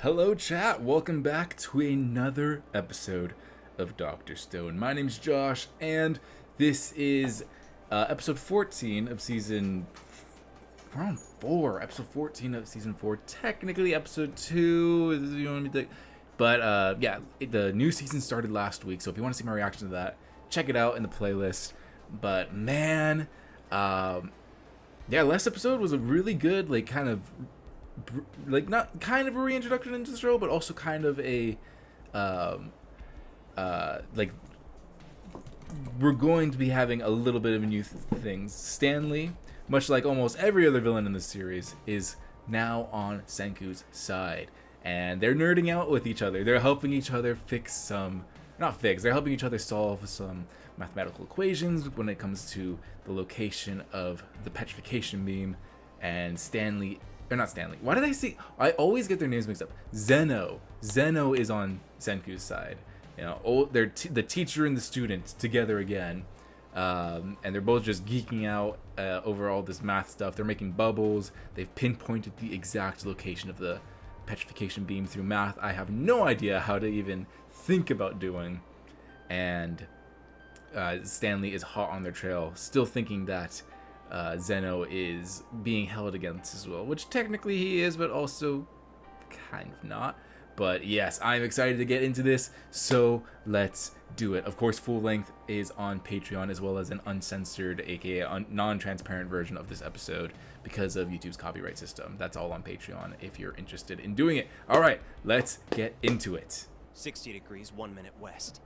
Hello chat, welcome back to another episode of Dr. Stone. My name's Josh, and this is episode 14 of season... We're on 4, episode 14 of season 4. Technically episode 2, you know what I mean? But yeah, the new season started last week, so if you want to see my reaction to that, check it out in the playlist. But man, yeah, last episode was a really good, like, kind of... like not kind of a reintroduction into the show, but also kind of a like we're going to be having a little bit of new things. Stanley, much like almost every other villain in the series, is now on Senku's side, and they're nerding out with each other. They're helping each other they're helping each other solve some mathematical equations when it comes to the location of the petrification beam. And Stanley, or not Stanley, why did I say, I always get their names mixed up. Zeno is on Senku's side. You know, they're the teacher and the student together again, and they're both just geeking out over all this math stuff. They're making bubbles. They've pinpointed the exact location of the petrification beam through math. I have no idea how to even think about doing. And Stanley is hot on their trail, still thinking that Zeno is being held against as well, which technically he is, but also kind of not. But yes, I'm excited to get into this, so let's do it. Of course, full length is on Patreon, as well as an uncensored, aka non-transparent version of this episode because of YouTube's copyright system. That's all on Patreon if you're interested in doing it. All right, let's get into it. 60 degrees, 1 minute west.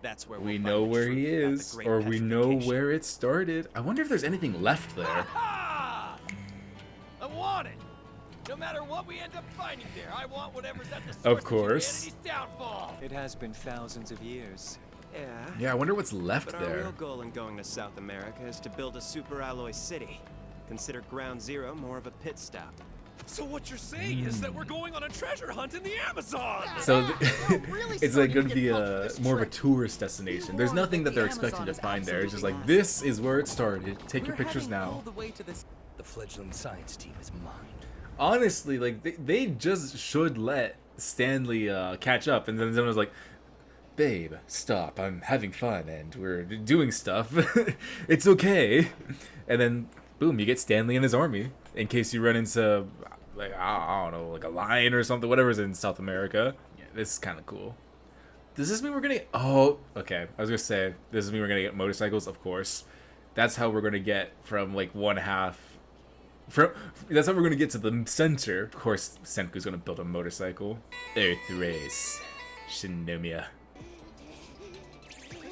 That's where we know where he is, or we know where it started. I wonder if there's anything left there. I want it. No matter what we end up finding there, I want whatever's at the source of course. Of humanity's downfall. It has been thousands of years. Yeah, I wonder what's left but there. Our real goal in going to South America is to build a super alloy city. Consider Ground Zero more of a pit stop. So what you're saying is that we're going on a treasure hunt in the Amazon! So it's like going to be more of a tourist destination. There's nothing that they're expecting to find there. It's just like, this is where it started. Take your pictures now. The fledgling science team is mine. Honestly, like, they just should let Stanley catch up. And then someone was like, babe, stop. I'm having fun and we're doing stuff. It's okay. And then, boom, you get Stanley and his army. In case you run into, like, I don't know, like a lion or something, whatever's in South America. Yeah, this is kind of cool. Does this mean we're gonna? Oh, okay. I was gonna say, does this mean we're gonna get motorcycles? Of course. That's how we're gonna get from like one half. That's how we're gonna get to the center. Of course, Senku's gonna build a motorcycle. Earth race, Shinomiya. Can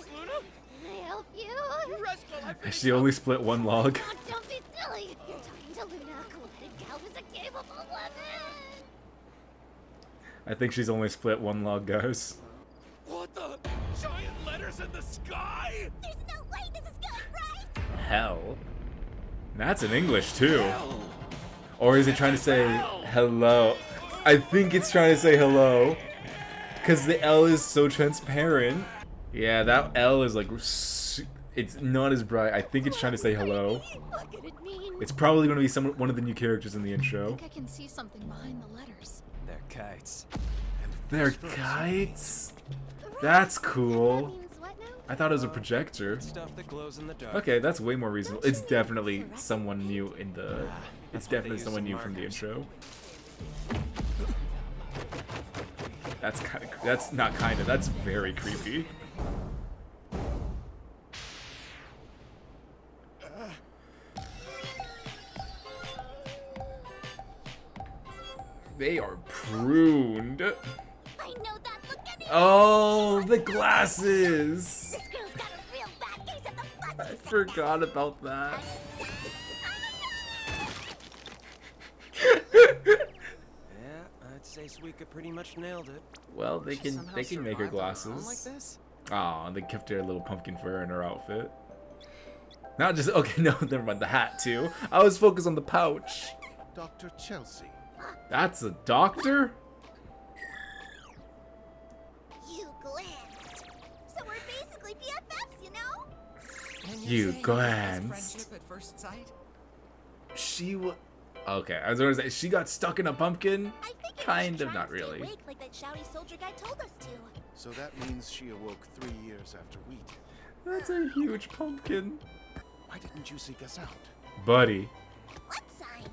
I help you? She only split one log. Oh, don't be silly. You're talking to Luna. Cool-headed gal is a capable woman. I think she's only split one log, guys. What the? Giant letters in the sky? There's no way this is good, right? Hell. That's in English too. Hell. Or is it trying to say hello? I think it's trying to say hello. Because the L is so transparent. Yeah, that L is like, it's not as bright. I think it's trying to say hello. What could it mean? It's probably going to be one of the new characters in the intro. I think I can see something behind the letters. They're kites. They're kites? That's cool. That means what now? I thought it was a projector. Stuff that glows in the dark. Okay, that's way more reasonable. It's definitely someone new in the... It's definitely someone new from the intro. That's kind of... That's not kind of. That's very creepy. They are pruned. I know that look anyway. Oh, the glasses! This girl's got a real bad case of the I fuzzies. forgot about that. Yeah, I'd say Suika pretty much nailed it. Well, they can make her glasses. Like this? Aw, they kept her little pumpkin fur in her outfit. Not just, okay, no, never mind, the hat too. I was focused on the pouch. Dr. Chelsea. That's a doctor? You glanced. So we're basically BFFs, you know? And You say glanced. friendship at first sight? She was... Okay, I was gonna say, she got stuck in a pumpkin? I think Kind of, Try not to stay really. awake like that shouty soldier guy told us to. So that means she awoke 3 years after we did. That's a huge pumpkin. Why didn't you seek us out? Buddy. What sign?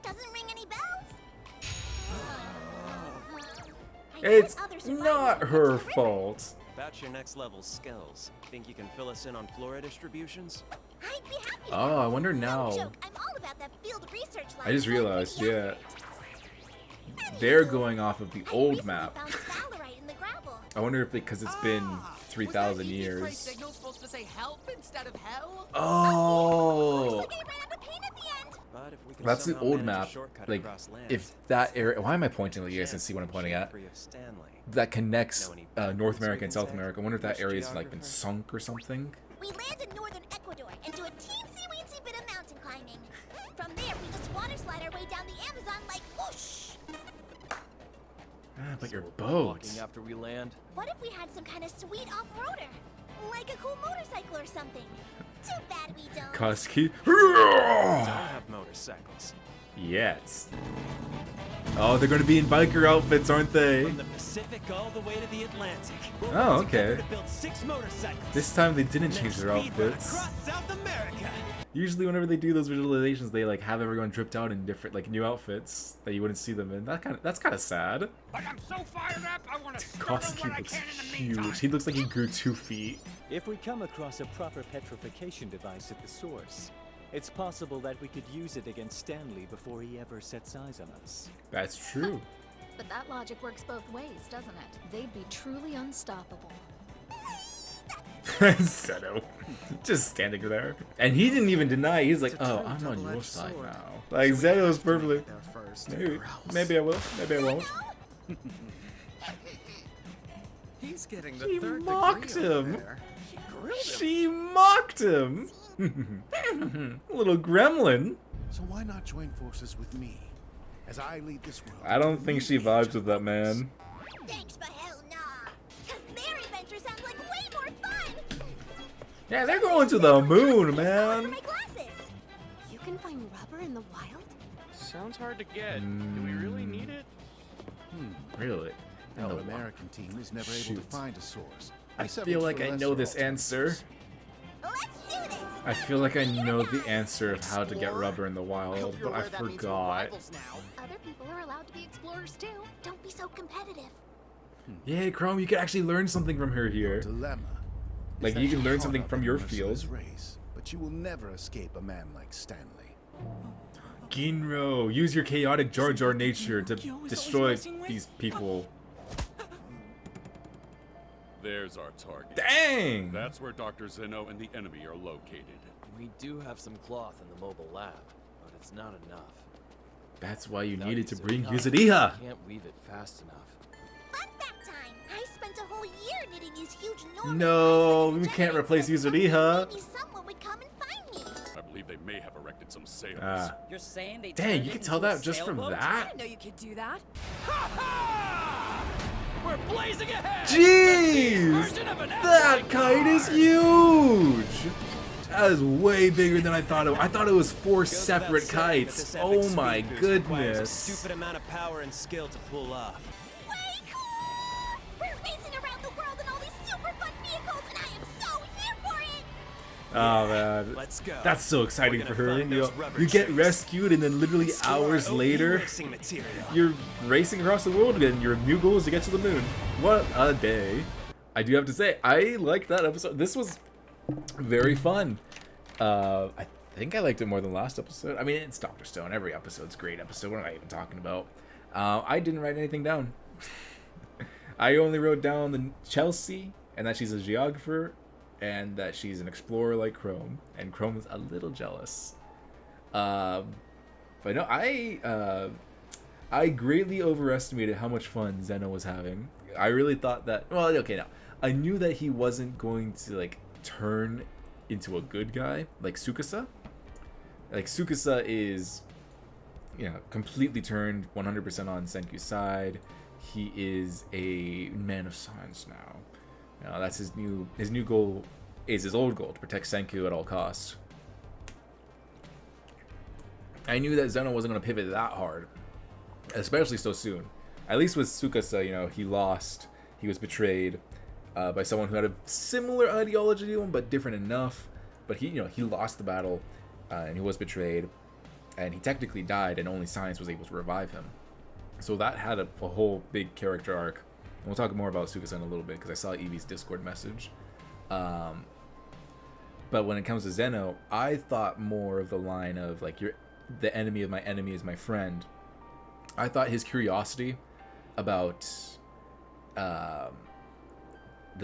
Doesn't ring any bells? I bet It's other survivors not went her to the river. fault. About your next level skills, think you can fill us in on flora distributions? I'd be happy to Oh, help. I wonder No now. joke, I'm all about that field research line. I just Like realized, pretty yeah. accurate. They're Anywho, going off of the I old recently map. found sphalerite in the gravel. I wonder if because it's been 3,000 years. Signal supposed to say help instead of hell? Oh, Looks like I ran out of paint at the end. But if we can that's the somehow old manage a map. shortcut Like, across lands, if that area, why am I pointing? Like, you guys can chance see what I'm we pointing can at. free of Stanley. That connects Know any North so we America can and South say? America. I wonder if that Which area's like been geographer? sunk or something. We land in northern Ecuador and do a teensy-weensy bit of mountain climbing. From there, we just water slide our way down the Amazon like whoosh. Ah, but your Walking boat. after we land. What if we had some kind of sweet off-roader? Like a cool motorcycle or something. Too bad we don't. Koski. Don't have motorcycles. Yet. Oh, they're going to be in biker outfits, aren't they? From the Pacific all the way to the Atlantic. We'll Oh, work together okay. to build 6 motorcycles. This time they didn't And then change their speed run outfits. across South America. Usually, whenever they do those visualizations, they like have everyone dripped out in different, like, new outfits that you wouldn't see them in. That's kind of sad. But I'm so fired up, I want to start Koski what I looks can in the meantime. huge. He looks like he grew 2 feet. If we come across a proper petrification device at the source, it's possible that we could use it against Stanley before he ever sets eyes on us. That's true. But that logic works both ways, doesn't it? They'd be truly unstoppable. Zeno. Just standing there. And he didn't even deny. He's like, It's a oh, true I'm on your double-edged side sword. now. Like, Zeno's perfectly. There first. Maybe I will. Maybe I won't. He's getting the She third mocked degree over him. there. She mocked him. Little gremlin. So why not join forces with me as I lead this world? I don't into a think new she age vibes of with that progress? man. Thanks, but hell nah. Cause their adventure sounds like way more fun. Yeah, they're going to the moon, For man. my glasses. You can find rubber in the wild? Sounds hard to get. Do we really need it? Really? No No. American team was never able Shoot. to find a source. I We settled feel like for I know lesser this answer. alternatives. Let's do this. I feel like I know the answer of how to get rubber in the wild, but I forgot. Other people are allowed to be explorers too. Don't be so competitive. Yay, Chrome, you can actually learn something from her here. Dilemma. is Like, that you can you're learn caught something up from in your merciless field. race, but you will never escape a man like Stanley. Ginro, use your chaotic Jar Jar nature to destroy these people. There's our target. Dang! That's where Dr. Zeno and the enemy are located. We do have some cloth in the mobile lab, but it's not enough. That's why you Without needed to bring Yuzuriha, Yuzuriha. we can't weave it fast enough. Fun fact time. I spent a whole year knitting these huge enormous No, clothes we like can't giants replace that Yuzuriha. maybe someone would come and find me. I believe they may have erected some sails. Ah. You're saying they Dang, turned you it can tell into a that just from sailboat? that? I didn't know you could do that. We're blazing ahead. Jeez! Version of an That airplane kite is car. huge! That is way bigger than I thought it was. I thought it was 4 Goes without separate saying that kites. this epic Oh speed my boost requires a goodness. stupid amount of power and skill to pull off. Way cool! We're racing around the world in all these super fun vehicles, and I am so here for it. Oh man. Let's go. That's so exciting We're for gonna her. find You, those rubber you get trees. rescued and then literally Store hours OP later, racing material. you're racing across the world again. Your new goal is to get to the moon. What a day. I do have to say, I liked that episode. This was very fun. I think I liked it more than last episode. I mean, it's Dr. Stone. Every episode's a great episode. What am I even talking about? I didn't write anything down. I only wrote down the Chelsea, and that she's a geographer, and that she's an explorer like Chrome. And Chrome is a little jealous. But no, I greatly overestimated how much fun Zeno was having. I really thought that, well, okay, now, I knew that he wasn't going to, like, turn into a good guy, like Tsukasa. Like, Tsukasa is, you know, completely turned 100% on Senku's side. He is a man of science now. You know, that's his new goal, is his old goal, to protect Senku at all costs. I knew that Zeno wasn't going to pivot that hard, especially so soon. at least with Tsukasa, you know, he lost. He was betrayed by someone who had a similar ideology to him, but different enough. But he, you know, he lost the battle, and he was betrayed, and he technically died, and only science was able to revive him. So that had a whole big character arc. And we'll talk more about Tsukasa in a little bit because I saw Eevee's Discord message. But when it comes to Zeno, I thought more of the line of like, "You're the enemy of my enemy is my friend." I thought his curiosity about the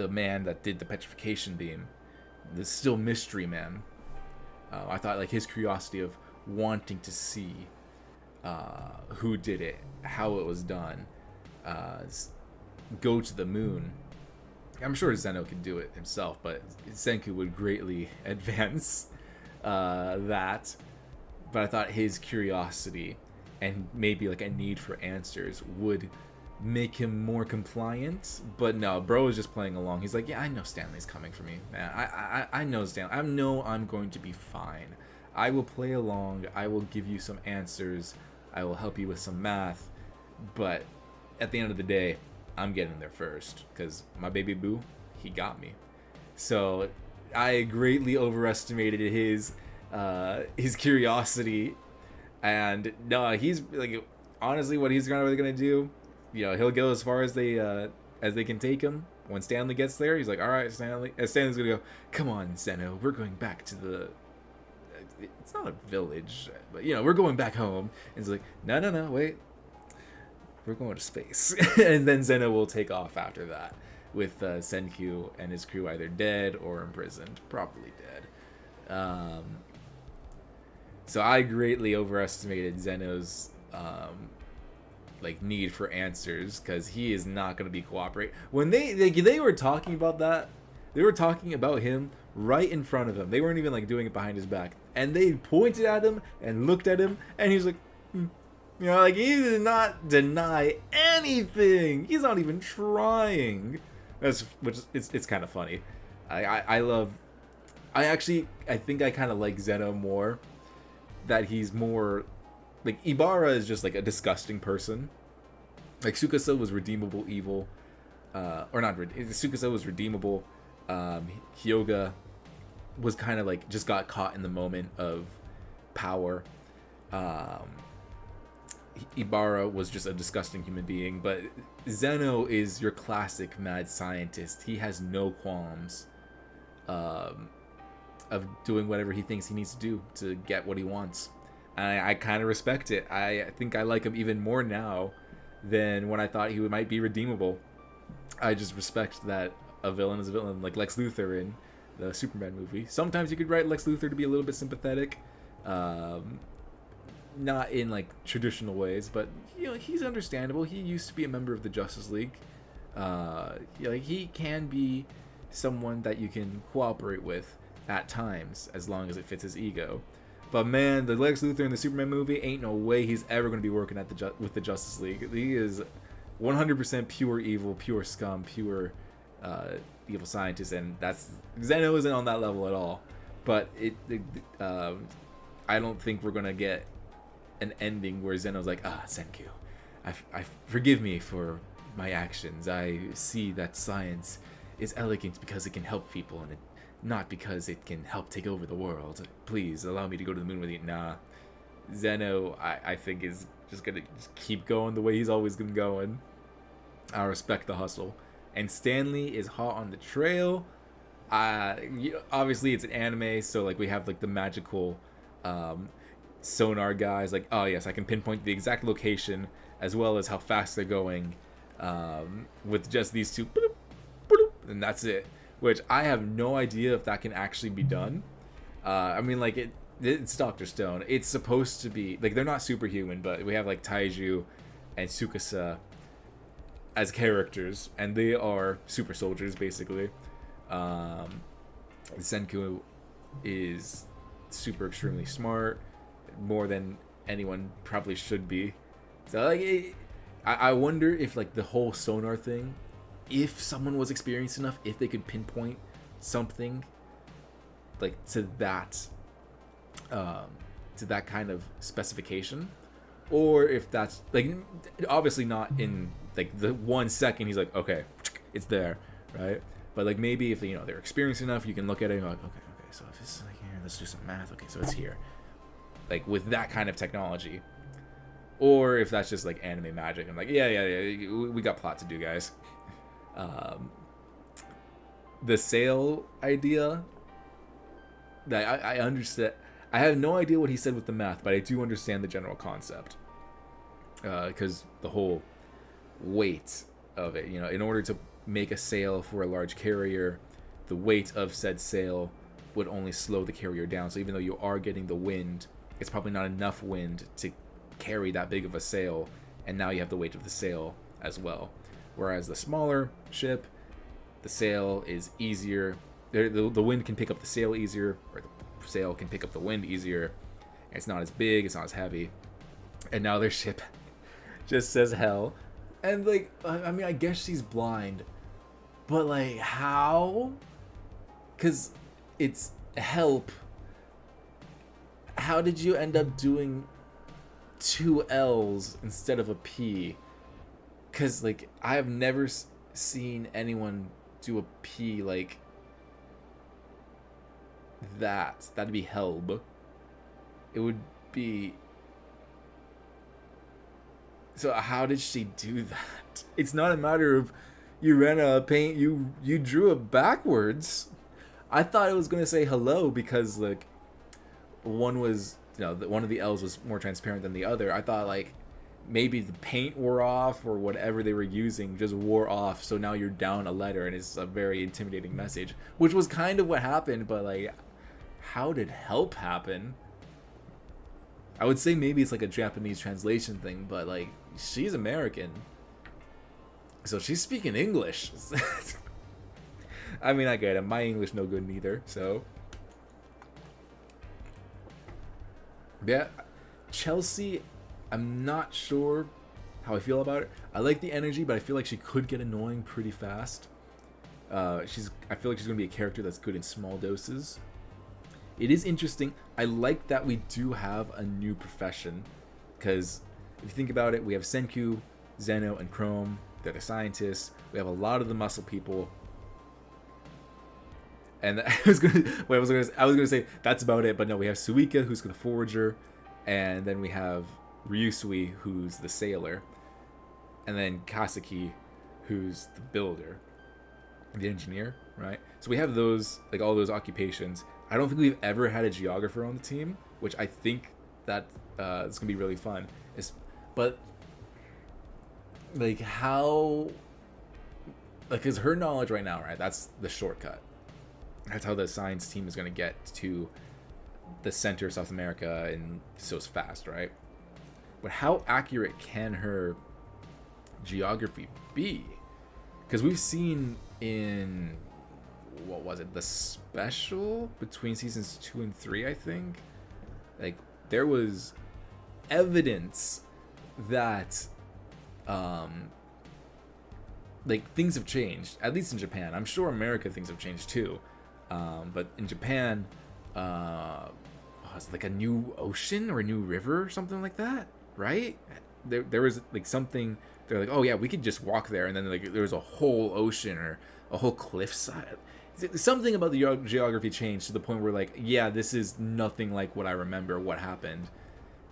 man that did the petrification beam, the still mystery man. I thought like his curiosity of wanting to see who did it, how it was done, go to the moon. I'm sure Zeno could do it himself, but Senku would greatly advance that. But I thought his curiosity and maybe like a need for answers would make him more compliant. But no, bro is just playing along. He's like, yeah, I know Stanley's coming for me, man. I know Stanley. I know I'm going to be fine. I will play along. I will give you some answers. I will help you with some math. But at the end of the day, I'm getting there first because my baby boo, he got me. So I greatly overestimated his curiosity, and no, he's like, honestly, what he's gonna do, you know, he'll go as far as they can take him. When Stanley gets there, he's like, all right, Stanley. And Stanley's gonna go, come on, Zeno, we're going back to the. It's not a village, but you know, we're going back home. And he's like, no, wait. We're going to space. And then Zeno will take off after that with Senku and his crew either dead or imprisoned. Probably dead. So I greatly overestimated Zeno's like need for answers because he is not going to be cooperate. When they were talking about that, they were talking about him right in front of him. They weren't even like doing it behind his back. And they pointed at him and looked at him and he was like, You know, like, he did not deny anything. He's not even trying. It's kind of funny. I think I kind of like Zeno more. That he's more like, Ibarra is just like a disgusting person. Like, Tsukasa was redeemable evil, or not. Tsukasa was redeemable. Hyoga was kind of like just got caught in the moment of power. Ibarra was just a disgusting human being, but Zeno is your classic mad scientist. He has no qualms of doing whatever he thinks he needs to do to get what he wants. And I kind of respect it. I think I like him even more now than when I thought he might be redeemable. I just respect that a villain is a villain, like Lex Luthor in the Superman movie. Sometimes you could write Lex Luthor to be a little bit sympathetic. Not in like traditional ways, but you know, he's understandable. He used to be a member of the Justice League. Like, he can be someone that you can cooperate with at times, as long as it fits his ego. But man, the Lex Luthor in the Superman movie, ain't no way he's ever going to be working at with the Justice League. He is 100% pure evil, pure scum, pure evil scientist, and that's Zeno isn't on that level at all. But I don't think we're gonna get an ending where Zeno's like, Senku, I forgive me for my actions. I see that science is elegant because it can help people, and not because it can help take over the world. Please allow me to go to the moon with you. Nah, Zeno, I think is just gonna keep going the way he's always been going. I respect the hustle. And Stanley is hot on the trail. Obviously it's an anime, so like we have like the magical sonar guys, like, oh yes, I can pinpoint the exact location as well as how fast they're going, with just these two, bloop, bloop, and that's it. Which I have no idea if that can actually be done. I mean, like, it's Dr. Stone. It's supposed to be like, they're not superhuman, but we have like Taiju and Tsukasa as characters, and they are super soldiers basically. Senku is super extremely smart, more than anyone probably should be. So like, I wonder if like the whole sonar thing, if someone was experienced enough, if they could pinpoint something like to that kind of specification, or if that's like obviously not in like the 1 second he's like, okay, it's there, right? But like maybe if they're experienced enough, you can look at it and go like, okay, so if it's like here, let's do some math. Okay, so it's here, like with that kind of technology. Or if that's just like anime magic, I'm like, yeah, we got plot to do, guys. The sail idea, that I understand. I have no idea what he said with the math, but I do understand the general concept. Because the whole weight of it, in order to make a sail for a large carrier, the weight of said sail would only slow the carrier down. So even though you are getting the wind, it's probably not enough wind to carry that big of a sail, and now you have the weight of the sail as well. Whereas the smaller ship, the sail is easier. The wind can pick up the sail easier, or the sail can pick up the wind easier. It's not as big, it's not as heavy. And now their ship just says hell. And like, I mean, I guess she's blind, but like, how? Because it's help. How did you end up doing 2 L's instead of a P? Because like, I have never seen anyone do a P like that. That'd be help. It would be. So how did she do that? It's not a matter of you ran out of paint, you drew it backwards. I thought it was gonna say hello because like one was, one of the L's was more transparent than the other. I thought like maybe the paint wore off or whatever they were using just wore off, so now you're down a letter and it's a very intimidating message, which was kind of what happened. But like, how did help happen? I would say maybe it's like a Japanese translation thing, but like, she's American, so she's speaking English. I mean, I get it. My English no good neither. So yeah, Chelsea, I'm not sure how I feel about it. I like the energy, but I feel like she could get annoying pretty fast. I feel like she's gonna be a character that's good in small doses. It is interesting. I like that we do have a new profession, because if you think about it, we have Senku, Zeno, and Chrome. They're the scientists. We have a lot of the muscle people. And I was gonna say that's about it, but no, we have Suika, who's the forager, and then we have Ryusui, who's the sailor, and then Kasaki, who's the builder, the engineer, right? So we have those, like all those occupations. I don't think we've ever had a geographer on the team, which I think that it's gonna be really fun. But like, how? Like, is her knowledge right now, right? That's the shortcut. That's how the science team is gonna get to the center of South America and so fast, right? But how accurate can her geography be? Because we've seen in, what was it, the special between seasons 2 and 3, I think, like there was evidence that like things have changed, at least in Japan. I'm sure America things have changed too, but in Japan, it's like a new ocean or a new river or something like that, right? There was like something. They're like, oh yeah, we could just walk there, and then like there was a whole ocean or a whole cliffside. Something about the geography changed to the point where like, yeah, this is nothing like what I remember what happened.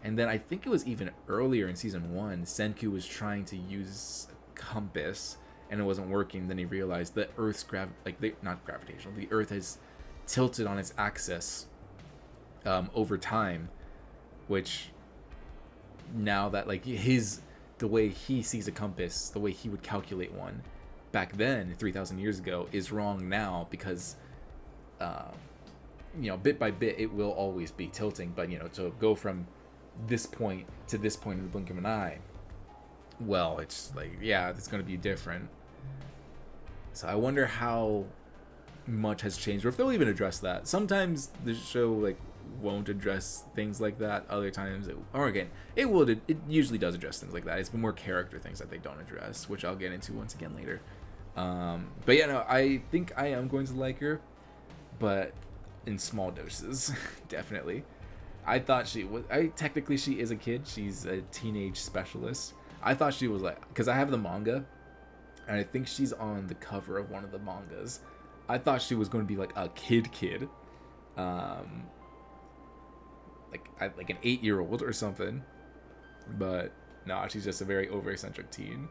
And then I think it was even earlier in season 1, Senku was trying to use a compass and it wasn't working. Then he realized that Earth's not gravitational. The Earth has tilted on its axis over time, which now that like the way he sees a compass, the way he would calculate one back then 3,000 years ago is wrong now, because bit by bit it will always be tilting, but to go from this point to this point in the blink of an eye, well, it's like, yeah, it's going to be different. So I wonder how much has changed, or if they'll even address that. Sometimes the show like won't address things like that. Other times it will. It usually does address things like that. It's been more character things that they don't address, which I'll get into once again later. But yeah, no, I think I am going to like her, but in small doses. Definitely. I thought she was. Technically she is a kid. She's a teenage specialist. I thought she was like, because I have the manga, and I think she's on the cover of one of the mangas. I thought she was going to be like a kid, like an 8-year-old or something. But no, she's just a very over eccentric teen.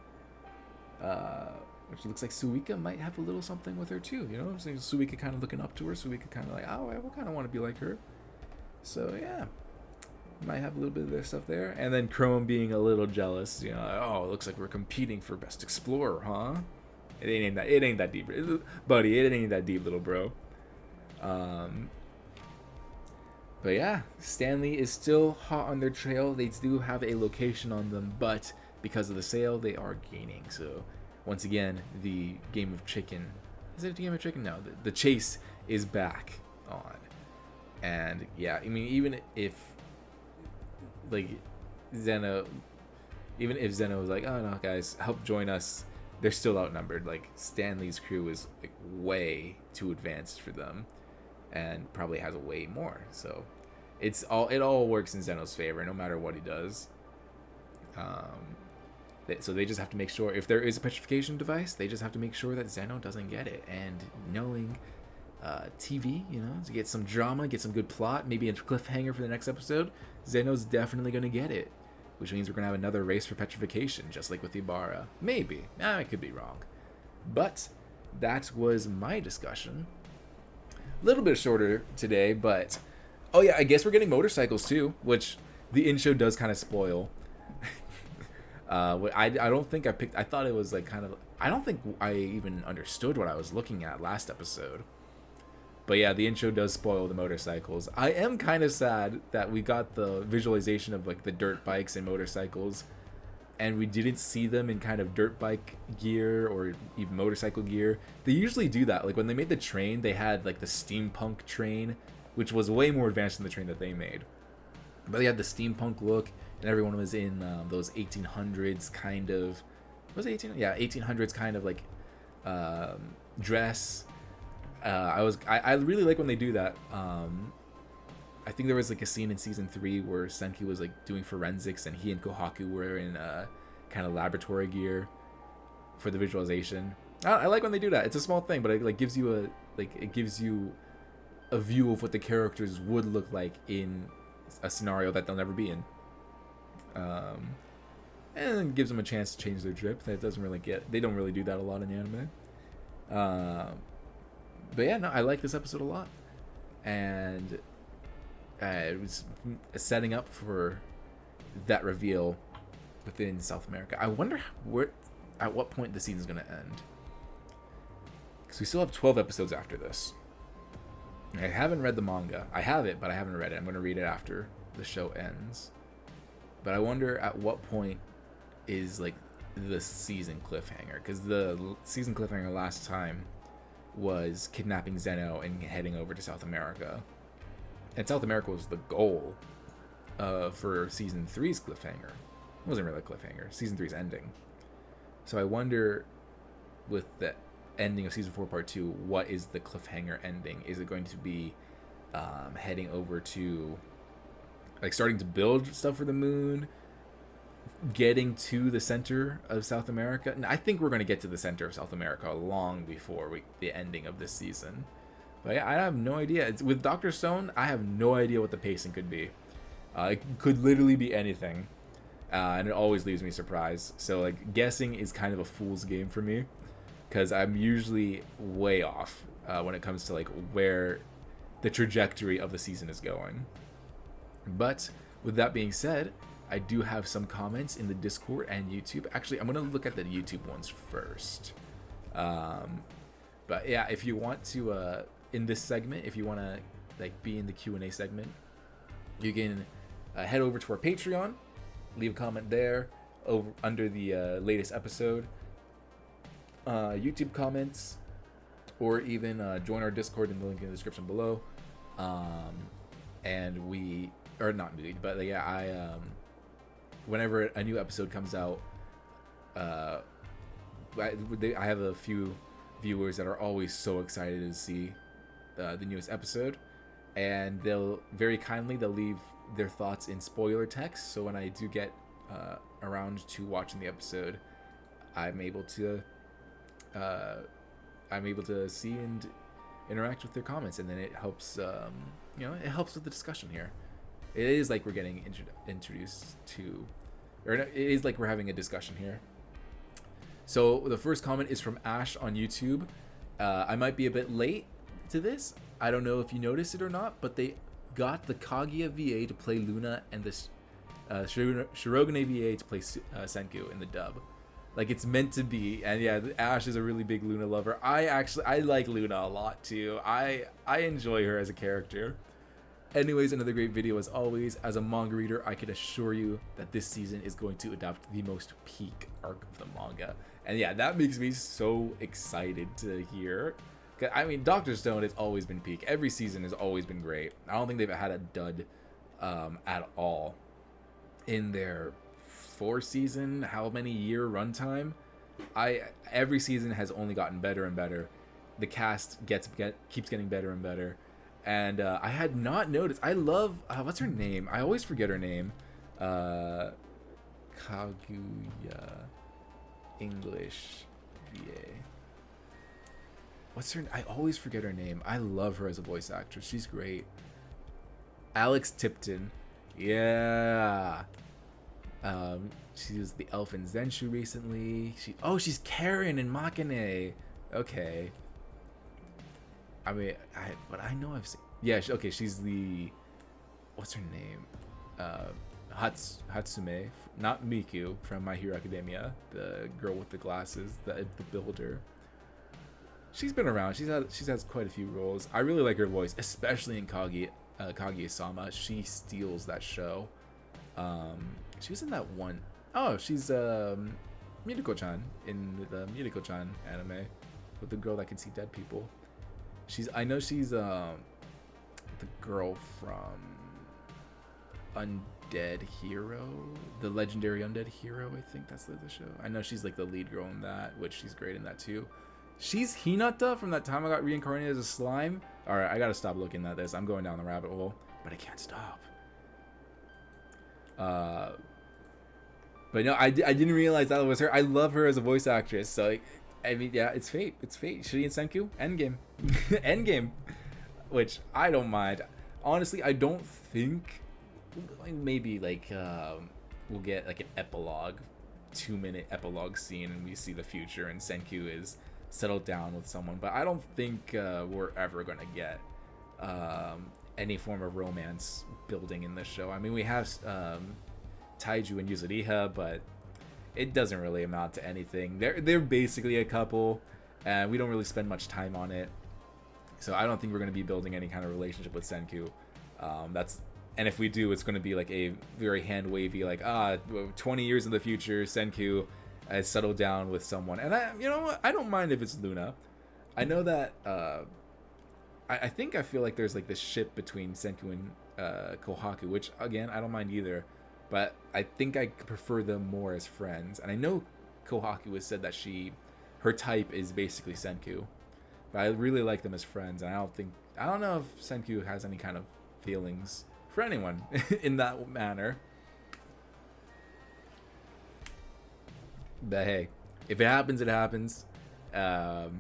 Which looks like Suika might have a little something with her too. You know, so Suika kind of looking up to her. Suika kind of like, oh, I kind of want to be like her. So yeah, might have a little bit of their stuff there. And then Chrome being a little jealous. You know, like, oh, it looks like we're competing for best explorer, huh? It ain't that deep, buddy. It ain't that deep, little bro. But yeah, Stanley is still hot on their trail. They do have a location on them, but because of the sale, they are gaining. So once again, the game of chicken. Is it a game of chicken? No, the chase is back on. And yeah, I mean, even if Zeno was like, oh no, guys, help join us, they're still outnumbered. Like, Stanley's crew is like way too advanced for them, and probably has a way more. So it all works in Zeno's favor, no matter what he does. So they just have to make sure, if there is a petrification device, they just have to make sure that Zeno doesn't get it. And knowing TV, you know, to get some drama, get some good plot, maybe a cliffhanger for the next episode, Zeno's definitely going to get it. Which means we're going to have another race for petrification, just like with Ibarra. Maybe. I could be wrong. But that was my discussion. A little bit shorter today, but... Oh yeah, I guess we're getting motorcycles too, which the intro does kind of spoil. I don't think I picked... I thought it was like kind of... I don't think I even understood what I was looking at last episode. But yeah, the intro does spoil the motorcycles. I am kind of sad that we got the visualization of like the dirt bikes and motorcycles, and we didn't see them in kind of dirt bike gear or even motorcycle gear. They usually do that. Like when they made the train, they had like the steampunk train, which was way more advanced than the train that they made. But they had the steampunk look, and everyone was in those 1800s kind of... Was it 18? Yeah, 1800s kind of like dress. I really like when they do that. I think there was like a scene in season 3 where Senki was like doing forensics, and he and Kohaku were in kind of laboratory gear for the visualization. I like when they do that. It's a small thing, but it like gives you a view of what the characters would look like in a scenario that they'll never be in. And gives them a chance to change their drip. They don't really do that a lot in anime. But yeah, no, I like this episode a lot, and it was setting up for that reveal within South America. I wonder at what point the season's gonna end, because we still have 12 episodes after this. I haven't read the manga. I have it, but I haven't read it. I'm gonna read it after the show ends. But I wonder at what point is like the season cliffhanger, because the season cliffhanger last time was kidnapping Zeno and heading over to South America. And South America was the goal for Season 3's cliffhanger. It wasn't really a cliffhanger. Season 3's ending. So I wonder, with the ending of Season 4 Part 2, what is the cliffhanger ending? Is it going to be heading over to... like starting to build stuff for the moon? Getting to the center of South America? And I think we're going to get to the center of South America long before the ending of this season. But yeah, I have no idea. With Dr. Stone, I have no idea what the pacing could be. It could literally be anything. And it always leaves me surprised. So like guessing is kind of a fool's game for me, because I'm usually way off when it comes to like where the trajectory of the season is going. But with that being said, I do have some comments in the Discord and YouTube. Actually, I'm going to look at the YouTube ones first. But yeah, if you want to, in this segment, if you want to like be in the Q&A segment, you can head over to our Patreon, leave a comment there over under the latest episode, YouTube comments, or even join our Discord in the link in the description below. And we, or not me, but yeah, I whenever a new episode comes out, I have a few viewers that are always so excited to see the newest episode, and they'll very kindly leave their thoughts in spoiler text, so when I do get around to watching the episode, I'm able to see and interact with their comments, and then it helps it helps with the discussion here. It is like we're getting introduced to, or it is like we're having a discussion here. So the first comment is from Ash on YouTube. I might be a bit late to this. I don't know if you noticed it or not, but they got the Kaguya VA to play Luna and the Shirogane VA to play Senku in the dub. Like, it's meant to be. And yeah, Ash is a really big Luna lover. I like Luna a lot too. I enjoy her as a character. Anyways, another great video as always. As a manga reader, I can assure you that this season is going to adopt the most peak arc of the manga. And yeah, that makes me so excited to hear. I mean, Dr. Stone has always been peak. Every season has always been great. I don't think they've had a dud at all in their 4-season, how many year runtime. Every season has only gotten better and better. The cast keeps getting better and better. And I had not noticed. I love what's her name? I always forget her name. Kaguya English VA. What's her? I always forget her name. I love her as a voice actress. She's great. Alex Tipton. Yeah. She was the elf in Zenshu recently. She's Karen in Makane. Okay. I mean, I know I've seen. Yeah, she's the. What's her name? Hatsume, not Miku from My Hero Academia, the girl with the glasses, the builder. She's been around. She's had quite a few roles. I really like her voice, especially in Kaguya-sama. She steals that show. She was in that one. Oh, she's Miriko-chan in the Miriko-chan anime with the girl that can see dead people. I know she's the girl from Undead Hero, the legendary Undead Hero. I think that's the show. I know she's like the lead girl in that, which she's great in that too. She's Hinata from That Time I Got Reincarnated as a Slime. All right, I gotta stop looking at this. I'm going down the rabbit hole, but I can't stop. But no, I didn't realize that was her. I love her as a voice actress. So, like, I mean, yeah, it's fate. It's fate. Shuri and Senku, Endgame. Endgame. Which I don't mind. Honestly, I don't think. Maybe, like, we'll get, like, an epilogue, 2-minute epilogue scene, and we see the future, and Senku is settled down with someone. But I don't think we're ever going to get any form of romance building in this show. I mean, we have Taiju and Yuzuriha, but it doesn't really amount to anything. They're basically a couple, and we don't really spend much time on it. So I don't think we're going to be building any kind of relationship with Senku. And if we do, it's going to be like a very hand wavy, like 20 years in the future, Senku has settled down with someone. And I don't mind if it's Luna. I know that I feel like there's like this ship between Senku and Kohaku, which again I don't mind either. But I think I prefer them more as friends. And I know Kohaku has said that her type is basically Senku. But I really like them as friends. And I don't know if Senku has any kind of feelings for anyone in that manner. But hey, if it happens, it happens. But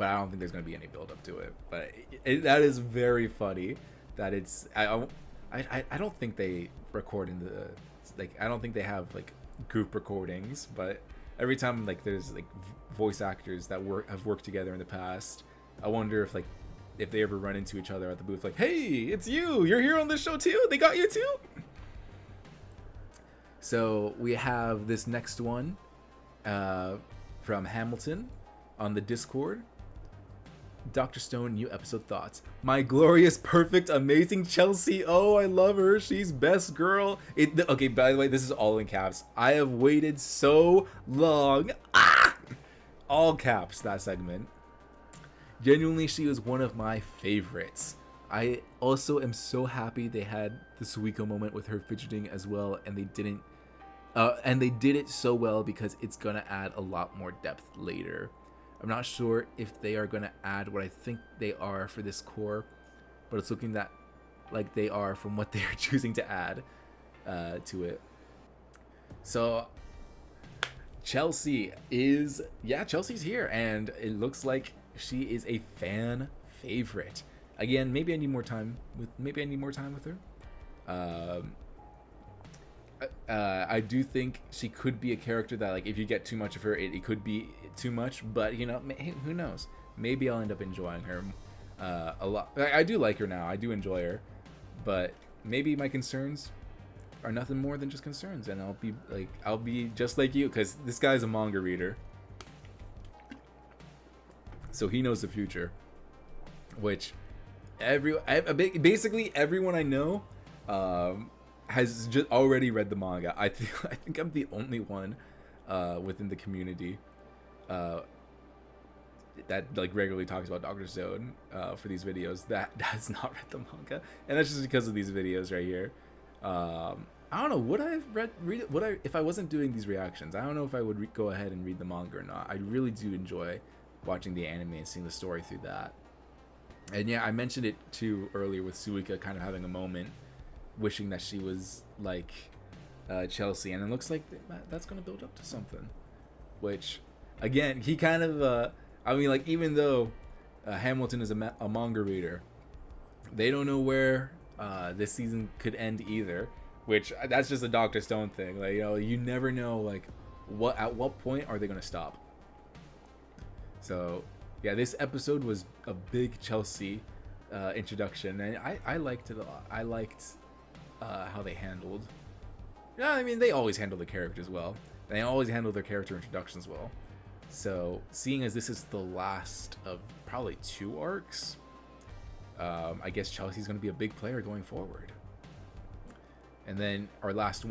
I don't think there's going to be any build up to it. But that is very funny that it's... I don't think they record in the... Like, I don't think they have, like, group recordings. But every time, like, there's, like, voice actors that have worked together in the past, I wonder if they ever run into each other at the booth, like, hey, it's you! You're here on this show too? They got you too? So we have this next one from Hamilton on the Discord. Dr. Stone, new episode thoughts. My glorious, perfect, amazing Chelsea. Oh, I love her. She's best girl. Okay, by the way, this is all in caps. I have waited so long. All caps, that segment. Genuinely, she was one of my favorites. I also am so happy they had the Suiko moment with her fidgeting as well, and they did it so well because it's gonna add a lot more depth later. I'm not sure if they are gonna add what I think they are for this core, but it's looking like they are from what they're choosing to add to it. So Chelsea's here, and it looks like she is a fan favorite. Again, maybe I need more time with her. I do think she could be a character that, like, if you get too much of her, it could be too much. But you know, who knows? Maybe I'll end up enjoying her a lot. I do like her now. I do enjoy her, but maybe my concerns are nothing more than just concerns, and I'll be just like you, because this guy's a manga reader, so he knows the future. Which basically everyone I know has just already read the manga. I think I'm the only one within the community that like regularly talks about Dr. Stone for these videos that has not read the manga, and that's just because of these videos right here. I don't know, if I wasn't doing these reactions, I don't know if I would go ahead and read the manga or not. I really do enjoy watching the anime and seeing the story through that. And yeah, I mentioned it too earlier with Suika kind of having a moment, wishing that she was like Chelsea, and it looks like that's going to build up to something. Which, again, he kind of, I mean, like, even though Hamilton is a manga reader, they don't know where this season could end either. Which, that's just a Dr. Stone thing. Like, you know, you never know, like, at what point are they going to stop. So, yeah, this episode was a big Chelsea introduction, and I liked it a lot. I liked how they handled. Yeah, I mean, they always handle the characters well. They always handle their character introductions well. So, seeing as this is the last of probably 2 arcs, I guess Chelsea's going to be a big player going forward. And then our last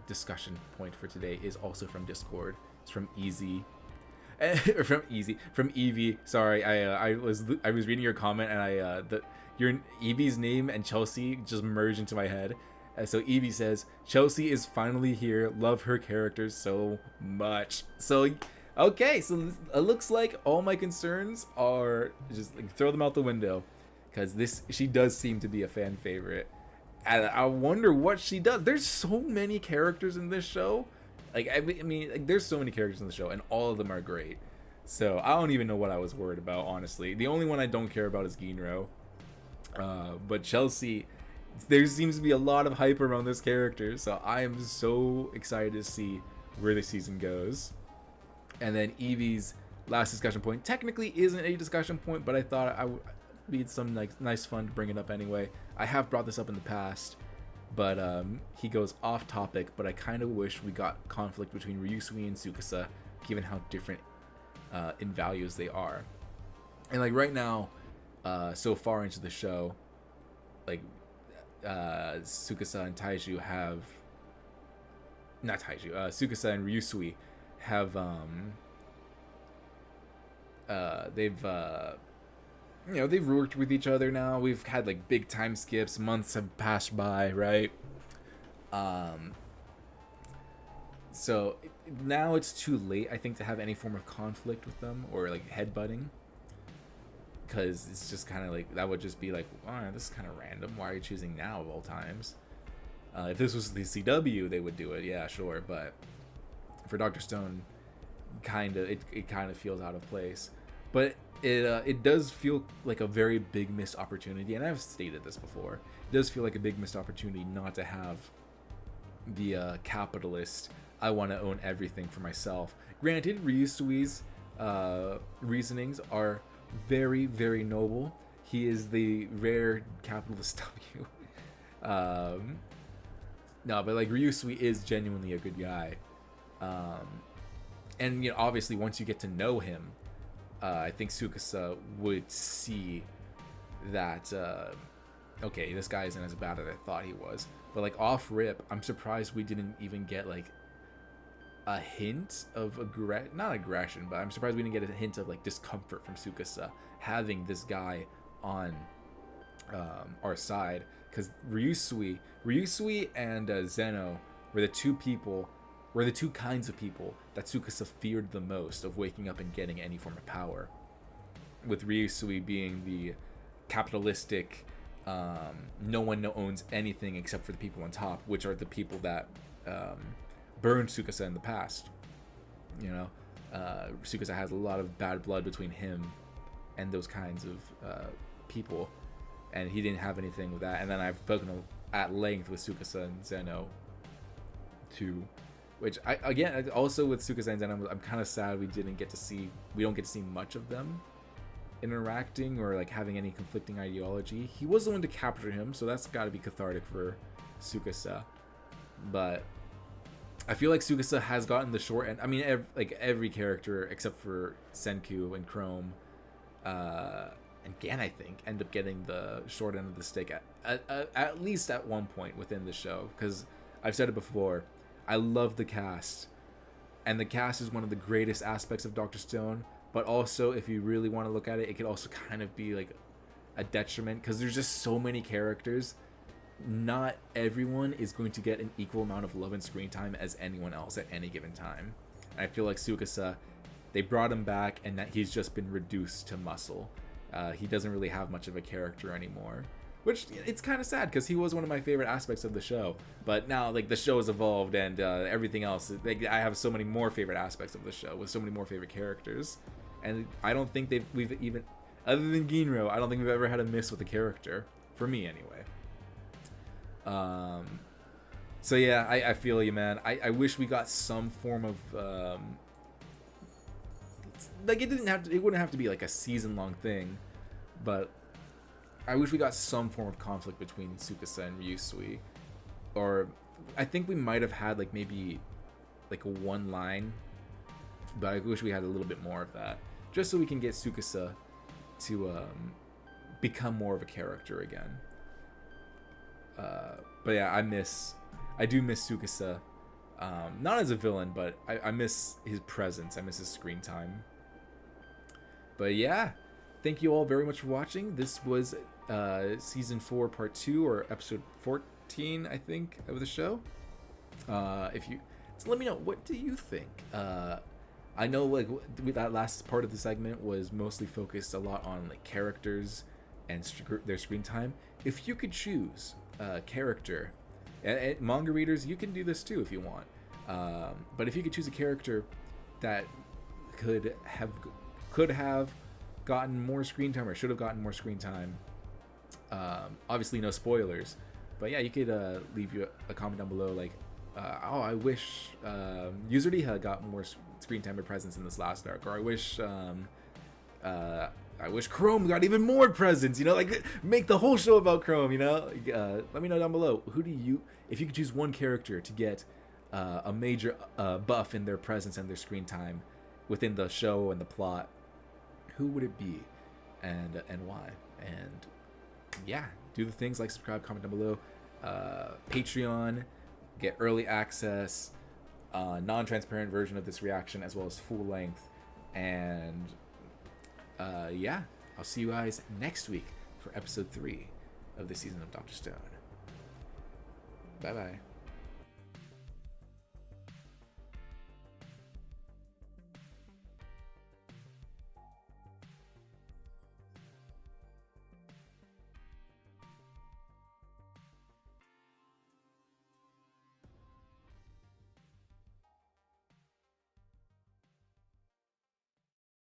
discussion point for today is also from Discord. It's from Easy. From Evie. Sorry, I was reading your comment, and your Evie's name and Chelsea just merged into my head. And so Evie says, "Chelsea is finally here. Love her character so much." So, okay, so it looks like all my concerns are just like, throw them out the window, because she does seem to be a fan favorite. And I wonder what she does. There's so many characters in this show. Like, I mean, like, there's so many characters in the show, and all of them are great. So I don't even know what I was worried about, honestly. The only one I don't care about is Ginro. But Chelsea, there seems to be a lot of hype around this character, so I am so excited to see where the season goes. And then Evie's last discussion point technically isn't a discussion point, but I thought I would be some like nice fun to bring it up anyway. I have brought this up in the past, but he goes off topic, but I kind of wish we got conflict between Ryusui and Tsukasa, given how different in values they are. And like right now, so far into the show, like Tsukasa and Taiju have not Taiju, Tsukasa and Ryusui have they've worked with each other now. We've had like big time skips, months have passed by, right? So now it's too late, I think, to have any form of conflict with them or like headbutting, because it's just kind of like, that would just be like, oh, this is kind of random. Why are you choosing now of all times? If this was the CW, they would do it, yeah, sure. But for Dr. Stone, it kind of feels out of place. But it does feel like a very big missed opportunity, and I've stated this before. It does feel like a big missed opportunity not to have the capitalist, I want to own everything for myself. Granted, Ryusui's reasonings are very, very noble. He is the rare capitalist W. No, but like Ryusui is genuinely a good guy. And you know, obviously once you get to know him, I think Tsukasa would see that okay, this guy isn't as bad as I thought he was. But like off rip, I'm surprised we didn't even get like a hint of not aggression, but I'm surprised we didn't get a hint of like discomfort from Tsukasa having this guy on our side, because Ryusui and Zeno were the two kinds of people that Tsukasa feared the most of waking up and getting any form of power. With Ryusui being the capitalistic, no one owns anything except for the people on top, which are the people that burned Tsukasa in the past. You know, Tsukasa has a lot of bad blood between him and those kinds of people, and he didn't have anything with that. And then I've spoken at length with Tsukasa and Zeno too, which also with Tsukasa and Zeno, I'm kind of sad we don't get to see much of them interacting or like having any conflicting ideology. He was the one to capture him, so that's got to be cathartic for Tsukasa. But I feel like Tsukasa has gotten the short end. I mean, every character except for Senku and Chrome and Gan, I think, end up getting the short end of the stick at least at one point within the show. Because I've said it before, I love the cast, and the cast is one of the greatest aspects of Dr. Stone. But also, if you really want to look at it, it could also kind of be like a detriment because there's just so many characters. Not everyone is going to get an equal amount of love and screen time as anyone else at any given time. And I feel like Tsukasa, they brought him back and that he's just been reduced to muscle. He doesn't really have much of a character anymore, which it's kind of sad because he was one of my favorite aspects of the show. But now like the show has evolved and everything else, I have so many more favorite aspects of the show with so many more favorite characters. And I don't think we've even, other than Ginro, I don't think we've ever had a miss with a character. For me, anyway. So yeah, I feel you, man. I wish we got some form of, like it wouldn't have to be like a season-long thing, but I wish we got some form of conflict between Tsukasa and Ryusui. Or I think we might have had like maybe like a one line, but I wish we had a little bit more of that. Just so we can get Tsukasa to become more of a character again. But yeah, I do miss Tsukasa. Not as a villain, but I miss his presence. I miss his screen time. But yeah, thank you all very much for watching. This was season 4, part 2, or episode 14, I think, of the show. So let me know, what do you think? I know like that last part of the segment was mostly focused a lot on like characters and their screen time. If you could choose a character, and manga readers, you can do this too if you want. But if you could choose a character that could have gotten more screen time or should have gotten more screen time, obviously no spoilers, but yeah, you could leave a comment down below like, I wish Yuzuriha had got more screen time or presence in this last arc, or I wish Chrome got even more presence, you know, like make the whole show about Chrome, you know. Let me know down below, if you could choose one character to get a major buff in their presence and their screen time within the show and the plot, who would it be and why? And yeah, do the things like subscribe, comment down below, Patreon, get early access, non-transparent version of this reaction, as well as full length. And yeah, I'll see you guys next week for episode 3 of the season of Dr. Stone. Bye bye.